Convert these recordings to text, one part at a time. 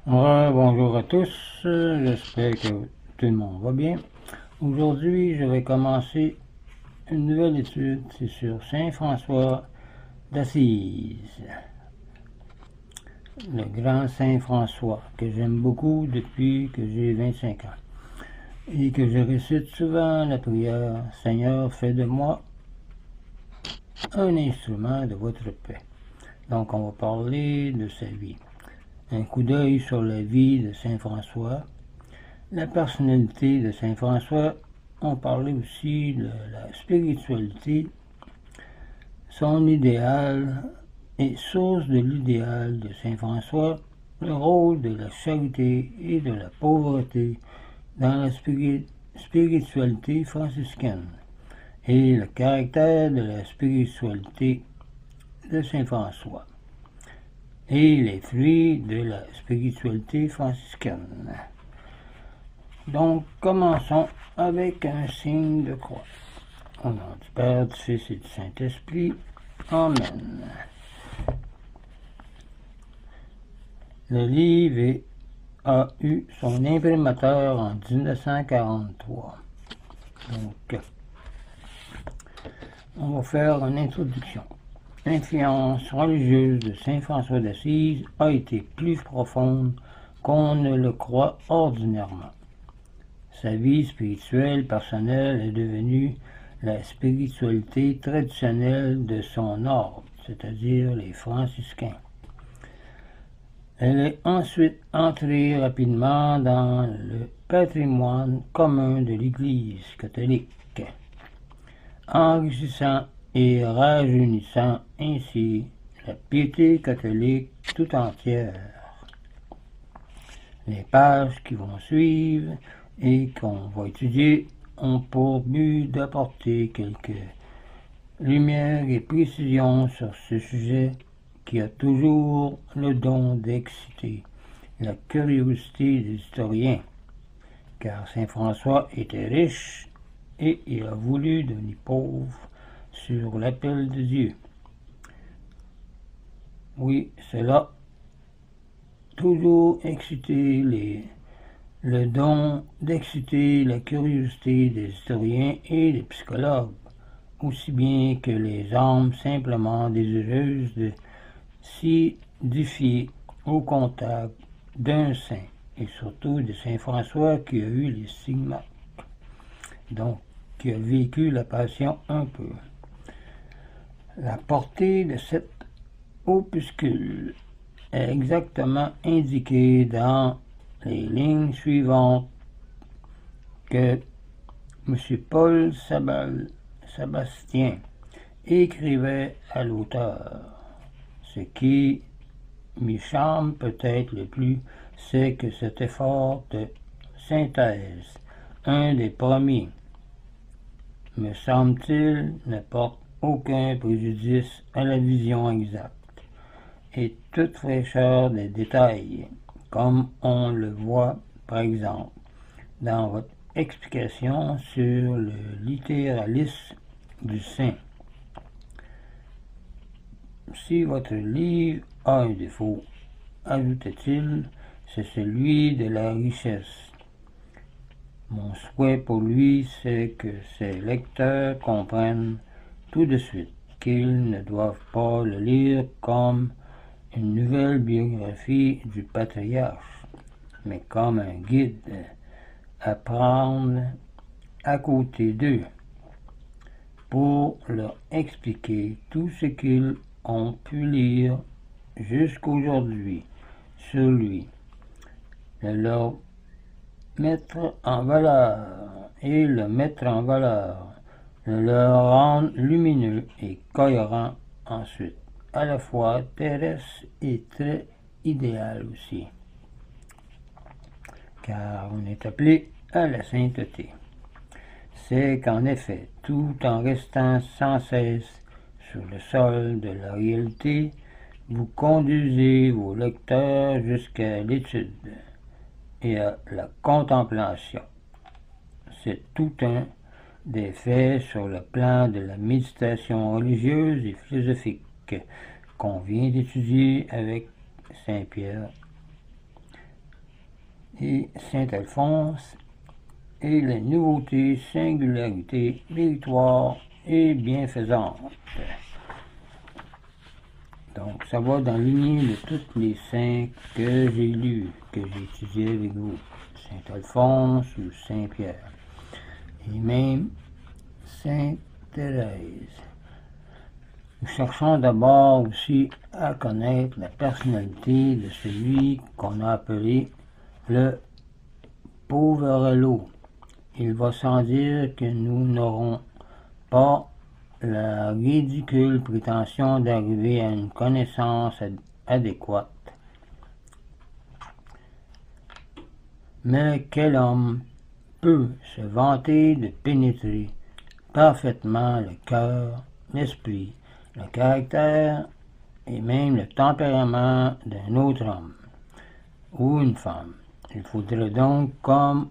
Bonjour à tous, j'espère que tout le monde va bien. Aujourd'hui, je vais commencer une nouvelle étude, c'est sur Saint François d'Assise, le grand Saint François, que j'aime beaucoup depuis que j'ai 25 ans, et que je récite souvent la prière « Seigneur, fais de moi un instrument de votre paix ». Donc, on va parler de sa vie. Un coup d'œil sur la vie de Saint François. La personnalité de Saint François, on parlait aussi de la spiritualité, son idéal et source de l'idéal de Saint François, le rôle de la charité et de la pauvreté dans la spiritualité franciscaine et le caractère de la spiritualité de Saint François et les fruits de la spiritualité franciscaine. Donc, commençons avec un signe de croix. Au nom du Père, du Fils et du Saint-Esprit. Amen. Le livre a eu son imprimateur en 1943. Donc, on va faire une introduction. L'influence religieuse de Saint François d'Assise a été plus profonde qu'on ne le croit ordinairement. Sa vie spirituelle personnelle est devenue la spiritualité traditionnelle de son ordre, c'est-à-dire les franciscains. Elle est ensuite entrée rapidement dans le patrimoine commun de l'Église catholique, enrichissant et rajeunissant ainsi la piété catholique tout entière. Les pages qui vont suivre et qu'on va étudier ont pour but d'apporter quelques lumières et précisions sur ce sujet qui a toujours le don d'exciter la curiosité des historiens, car Saint François était riche et il a voulu devenir pauvre sur l'appel de Dieu. Oui, cela toujours excité le don d'exciter la curiosité des historiens et des psychologues, aussi bien que les âmes simplement désireuses de s'édifier au contact d'un saint, et surtout de Saint François qui a eu les stigmates, donc qui a vécu la passion un peu. La portée de cet opuscule est exactement indiquée dans les lignes suivantes que M. Paul Sabastien écrivait à l'auteur. Ce qui m'y charme peut-être le plus, c'est que cet effort de synthèse, un des premiers, me semble-t-il, ne porte aucun préjudice à la vision exacte et toute fraîcheur des détails, comme on le voit par exemple dans votre explication sur le littéralisme du saint. Si votre livre a un défaut, ajoutait-il, c'est celui de la richesse. Mon souhait pour lui, c'est que ses lecteurs comprennent tout de suite qu'ils ne doivent pas le lire comme une nouvelle biographie du patriarche, mais comme un guide à prendre à côté d'eux pour leur expliquer tout ce qu'ils ont pu lire jusqu'aujourd'hui sur lui, le mettre en valeur, le rendre lumineux et cohérent ensuite, à la fois terrestre et très idéal aussi, car on est appelé à la sainteté. C'est qu'en effet, tout en restant sans cesse sur le sol de la réalité, vous conduisez vos lecteurs jusqu'à l'étude et à la contemplation. C'est tout un des faits sur le plan de la méditation religieuse et philosophique qu'on vient d'étudier avec Saint Pierre. et Saint-Alphonse, et les nouveautés, singularités, méritoires et bienfaisantes. Donc, ça va dans la lignée de toutes les saints que j'ai lus, que j'ai étudiés avec vous. Saint-Alphonse ou Saint-Pierre. Et même Sainte Thérèse. Nous cherchons d'abord aussi à connaître la personnalité de celui qu'on a appelé le Poverello. Il va sans dire que nous n'aurons pas la ridicule prétention d'arriver à une connaissance adéquate. Mais quel homme peut se vanter de pénétrer parfaitement le cœur, l'esprit, le caractère et même le tempérament d'un autre homme ou une femme? Il faudrait donc, comme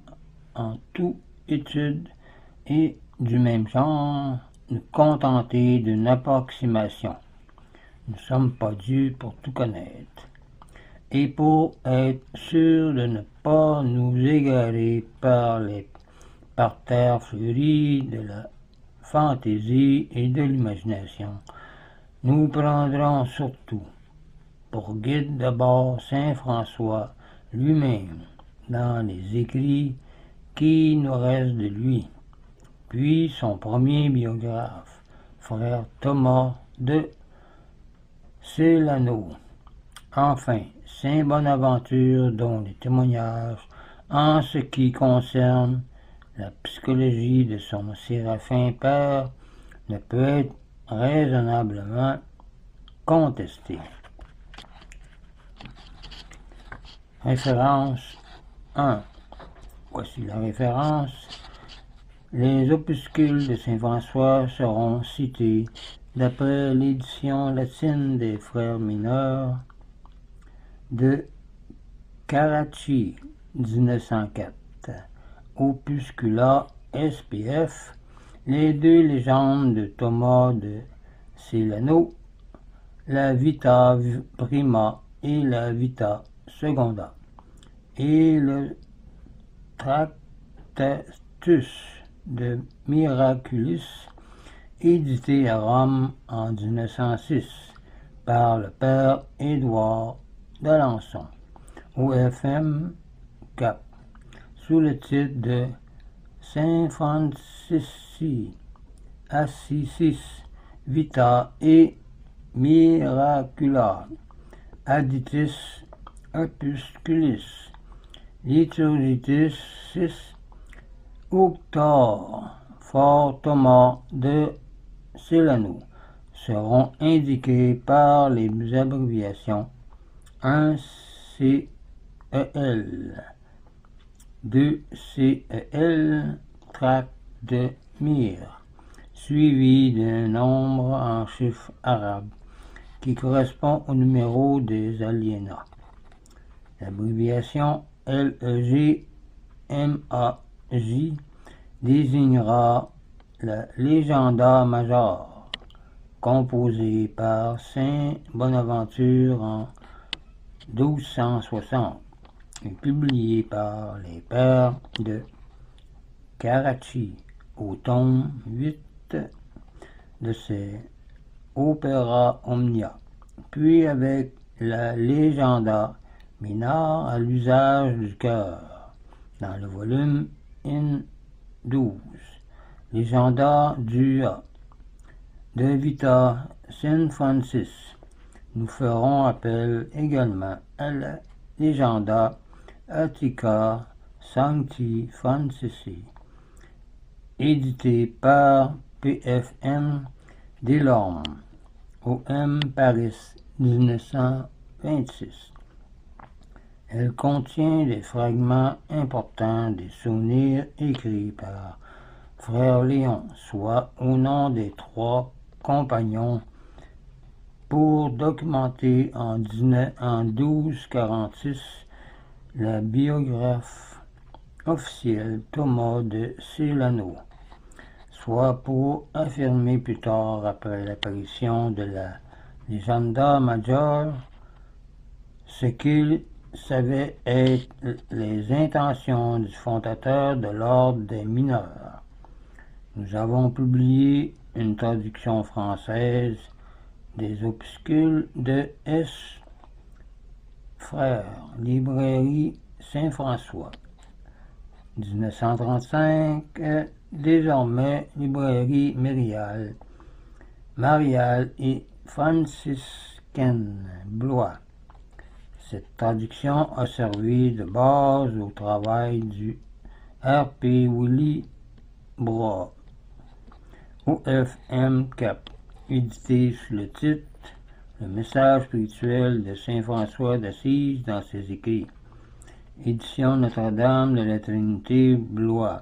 en toute étude et du même genre, nous contenter d'une approximation. Nous ne sommes pas Dieu pour tout connaître. Et pour être sûr de ne pas nous égarer par les parterres fleuris de la fantaisie et de l'imagination, nous prendrons surtout pour guide d'abord saint François lui-même dans les écrits qui nous restent de lui, puis son premier biographe, frère Thomas de Celano. Enfin, saint Bonaventure, dont les témoignages en ce qui concerne la psychologie de son séraphin père ne peut être raisonnablement contesté. Référence 1. Voici la référence. Les opuscules de saint François seront cités d'après l'édition latine des frères mineurs de Carracci, 1904. Opuscula SPF, les deux légendes de Thomas de Celano, la Vita Prima et la Vita Seconda, et le Tractatus de Miraculus, édité à Rome en 1906 par le père Édouard d'Alençon, OFM Cap, sous le titre de Saint Francisci Assisis Vita et Miracula Additis Opusculis Liturgitis 6 Octor Fort Thomas de Celano seront indiqués par les abréviations 1 CEL, 2 CEL, tract de Myre, suivi d'un nombre en chiffres arabes qui correspond au numéro des aliénats. L'abréviation LEG MAJ désignera la Legenda Major, composée par saint Bonaventure en 1260 et publiée par les pères de Carracci au tome 8 de ses Opera Omnia, puis avec la Legenda Minor à l'usage du cœur, dans le volume in 12, Legenda Dua de Vita Saint Francis. Nous ferons appel également à la Legenda Attica Sancti Francisci, édité par PFM Delorme, OM Paris 1926. Elle contient des fragments importants des souvenirs écrits par frère Léon, soit au nom des trois compagnons, pour documenter en 1246 la biographe officielle Thomas de Celano, soit pour affirmer plus tard, après l'apparition de la Legenda Major, ce qu'il savaient être les intentions du fondateur de l'ordre des mineurs. Nous avons publié une traduction française des opuscules de S. Frères, librairie Saint-François, 1935, désormais librairie Marial et franciscaine Blois. Cette traduction a servi de base au travail du R.P. Willy Bras, OFM Cap, édité sous le titre Le message spirituel de Saint François d'Assise dans ses écrits. Édition Notre-Dame de la Trinité Blois,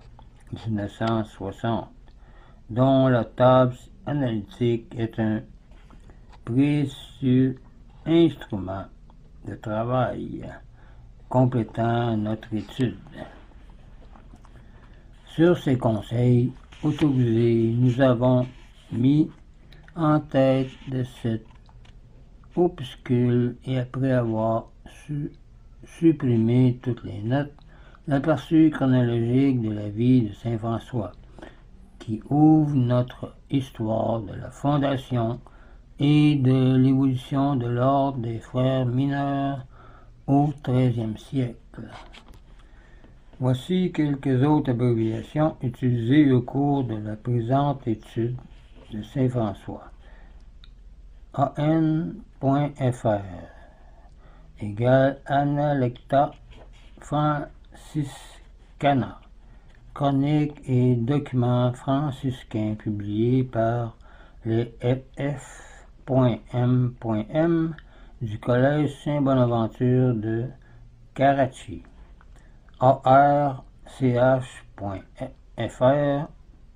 1960, dont la table analytique est un précieux instrument de travail complétant notre étude. Sur ces conseils autorisés, nous avons mis en tête de cet opuscule et après avoir supprimé toutes les notes, l'aperçu chronologique de la vie de Saint François, qui ouvre notre histoire de la fondation et de l'évolution de l'ordre des frères mineurs au XIIIe siècle. Voici quelques autres abréviations utilisées au cours de la présente étude de Saint François. AN.fr égale Analecta Franciscana, chronique et documents franciscains publiés par les FF.M.M du Collège Saint-Bonaventure de Karachi. ARCH.fr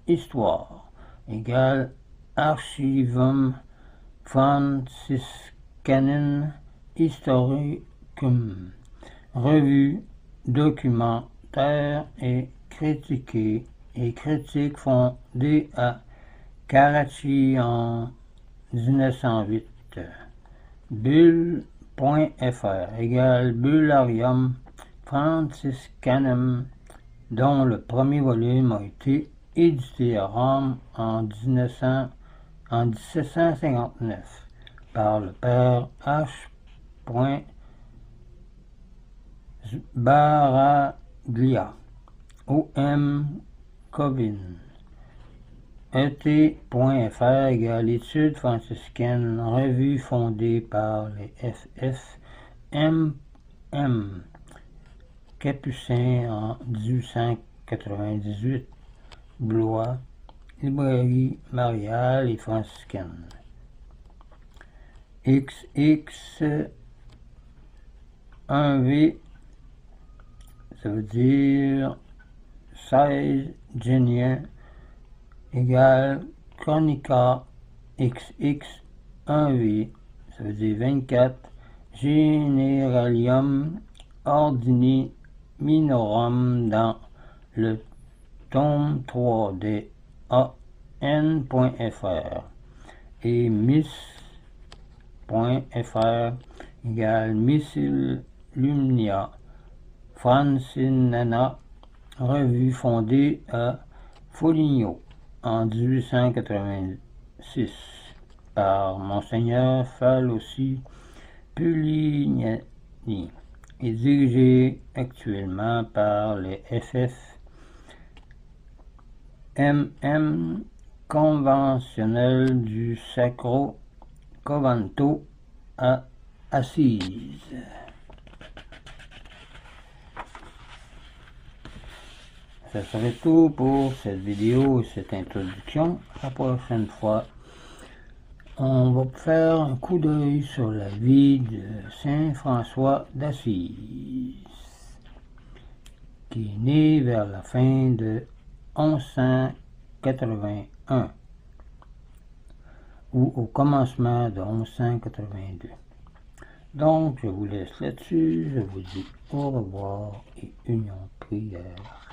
Histoire égale Archivum Franciscanum Historicum, revue, documentaire et critiques fondée à Karachi en 1908. Bulle.fr égale Bullarium Franciscanum, dont le premier volume a été édité à Rome en 1759 par le père H. Baraglia, O.M. Covin. ET.fr égale Études franciscaines, revue fondée par les FF.M.M. Capucin en 1898, Blois, librairie Mariale et franciscaine. XX1V, ça veut dire 16 géniens, égale Chronica XX1V, ça veut dire 24, Generalium Ordini Minorum dans le tome 3 des AN.fr et Miss.fr égale Missil Lumnia Francinana, revue fondée à Foligno en 1886 par Monseigneur Falossi Pulignani et dirigée actuellement par les FF.M.M. conventionnel du Sacro Convento à Assise. Ça serait tout pour cette vidéo et cette introduction. La prochaine fois, on va faire un coup d'œil sur la vie de Saint François d'Assise, qui est né vers la fin de 1181 ou au commencement de 1182. Donc, je vous laisse là-dessus. Je vous dis au revoir et union prière.